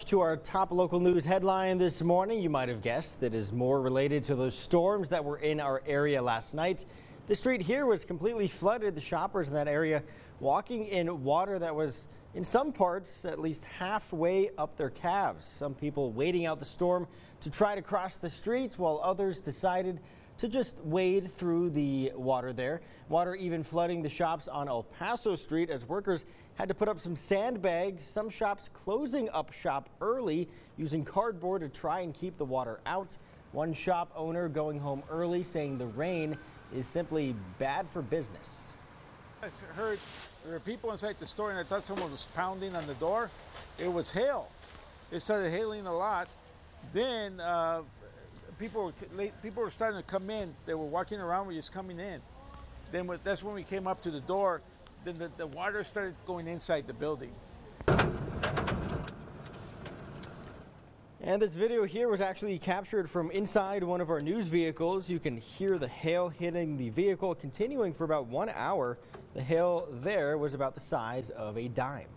To our top local news headline this morning, you might have guessed that is more related to those storms that were in our area last night. The street here was completely flooded. The shoppers in that area walking in water that was in some parts at least halfway up their calves. Some people waiting out the storm to try to cross the streets, while others decided to just wade through the water there. Water even flooding the shops on El Paso Street as workers had to put up some sandbags. Some shops closing up shop early using cardboard to try and keep the water out. One shop owner going home early saying the rain is simply bad for business. I heard there were people inside the store and I thought someone was pounding on the door. It was hail. It started hailing a lot. Then people were starting to come in. They were walking around, we're just coming in. Then that's when we came up to the door. Then the water started going inside the building. And this video here was actually captured from inside one of our news vehicles. You can hear the hail hitting the vehicle continuing for about 1 hour. The hail there was about the size of a dime.